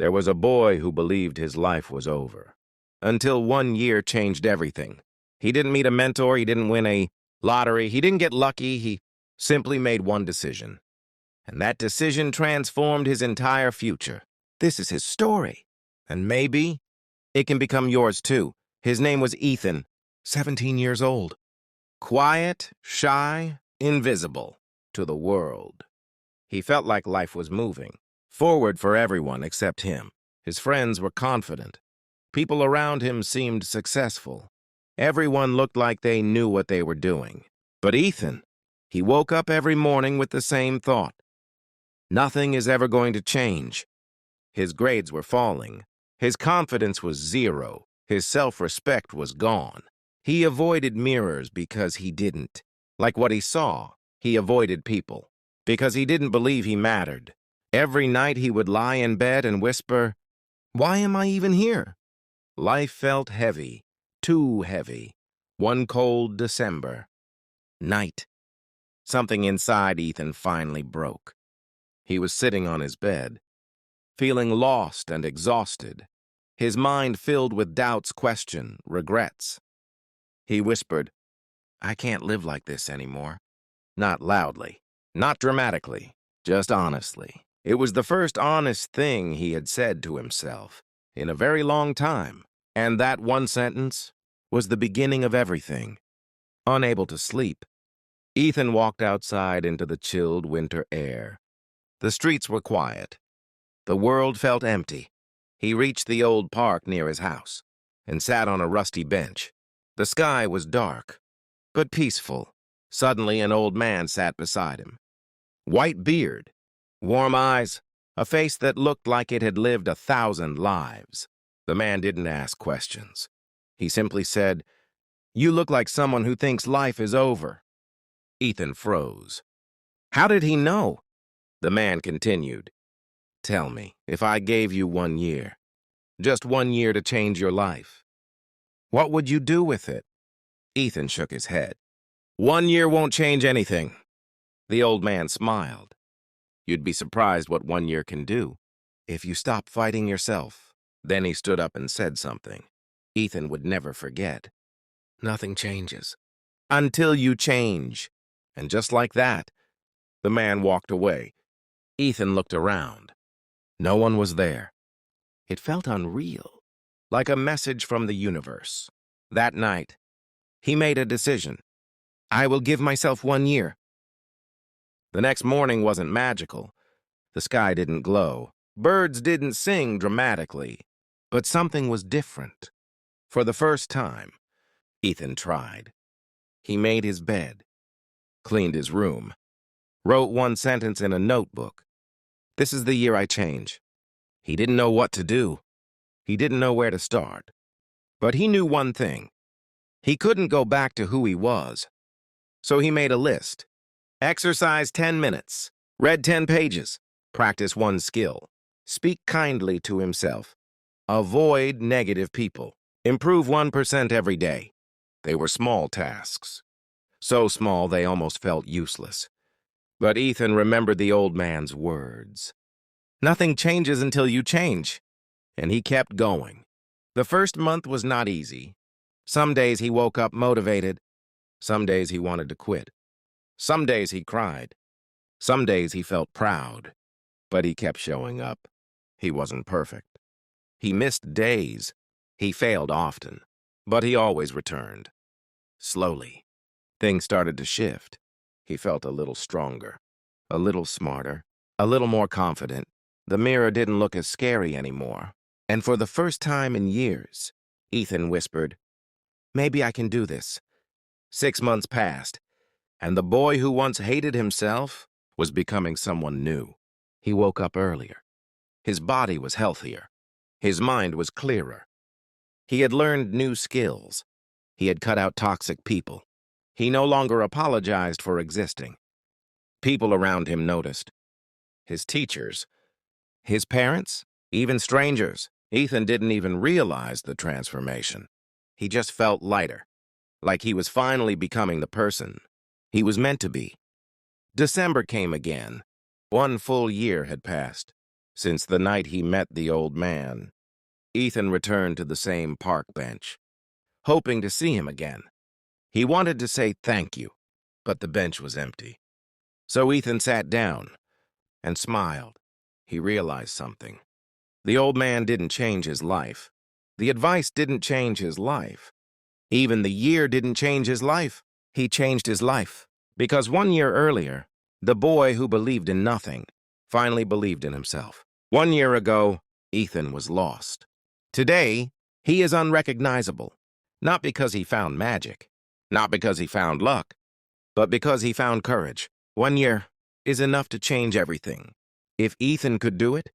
There was a boy who believed his life was over. Until 1 year changed everything. He didn't meet a mentor, he didn't win a lottery, he didn't get lucky, he simply made one decision. And that decision transformed his entire future. This is his story. And maybe it can become yours too. His name was Ethan, 17 years old. Quiet, shy, invisible to the world. He felt like life was moving forward for everyone except him. His friends were confident. People around him seemed successful. Everyone looked like they knew what they were doing. But Ethan, he woke up every morning with the same thought. Nothing is ever going to change. His grades were falling. His confidence was zero. His self-respect was gone. He avoided mirrors because he didn't like what he saw. He avoided people because he didn't believe he mattered. Every night he would lie in bed and whisper, "Why am I even here?" Life felt heavy, too heavy. One cold December night, something inside Ethan finally broke. He was sitting on his bed, feeling lost and exhausted, his mind filled with doubts, questions, regrets. He whispered, "I can't live like this anymore." Not loudly, not dramatically, just honestly. It was the first honest thing he had said to himself in a very long time, and that one sentence was the beginning of everything. Unable to sleep, Ethan walked outside into the chilled winter air. The streets were quiet. The world felt empty. He reached the old park near his house and sat on a rusty bench. The sky was dark, but peaceful. Suddenly, an old man sat beside him. White beard, warm eyes, a face that looked like it had lived 1,000 lives. The man didn't ask questions. He simply said, "You look like someone who thinks life is over." Ethan froze. How did he know? The man continued, "Tell me, if I gave you 1 year, just 1 year to change your life, what would you do with it?" Ethan shook his head. 1 year won't change anything." The old man smiled. "You'd be surprised what 1 year can do if you stop fighting yourself." Then he stood up and said something Ethan would never forget. "Nothing changes until you change." And just like that, the man walked away. Ethan looked around. No one was there. It felt unreal, like a message from the universe. That night, he made a decision. "I will give myself 1 year." The next morning wasn't magical. The sky didn't glow. Birds didn't sing dramatically. But something was different. For the first time, Ethan tried. He made his bed, cleaned his room, wrote one sentence in a notebook. "This is the year I change." He didn't know what to do. He didn't know where to start. But he knew one thing. He couldn't go back to who he was. So he made a list. Exercise 10 minutes. Read 10 pages. Practice one skill. Speak kindly to himself. Avoid negative people. Improve 1% every day. They were small tasks. So small they almost felt useless. But Ethan remembered the old man's words. Nothing changes until you change. And he kept going. The first month was not easy. Some days he woke up motivated. Some days he wanted to quit. Some days he cried. Some days he felt proud. But he kept showing up. He wasn't perfect. He missed days. He failed often. But he always returned. Slowly, things started to shift. He felt a little stronger, a little smarter, a little more confident. The mirror didn't look as scary anymore. And for the first time in years, Ethan whispered, "Maybe I can do this." 6 months passed, and the boy who once hated himself was becoming someone new. He woke up earlier. His body was healthier. His mind was clearer. He had learned new skills. He had cut out toxic people. He no longer apologized for existing. People around him noticed. His teachers, his parents, even strangers. Ethan didn't even realize the transformation. He just felt lighter, like he was finally becoming the person he was meant to be. December came again. 1 full year had passed. Since the night he met the old man, Ethan returned to the same park bench, hoping to see him again. He wanted to say thank you, but the bench was empty. So Ethan sat down and smiled. He realized something. The old man didn't change his life. The advice didn't change his life. Even the year didn't change his life. He changed his life. Because 1 year earlier, the boy who believed in nothing finally believed in himself. 1 year ago, Ethan was lost. Today, he is unrecognizable. Not because he found magic, not because he found luck, but because he found courage. 1 year is enough to change everything. If Ethan could do it,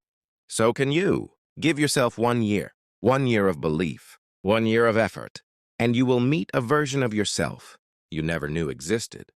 so can you. Give yourself 1 year. 1 year of belief. 1 year of effort. And you will meet a version of yourself you never knew existed.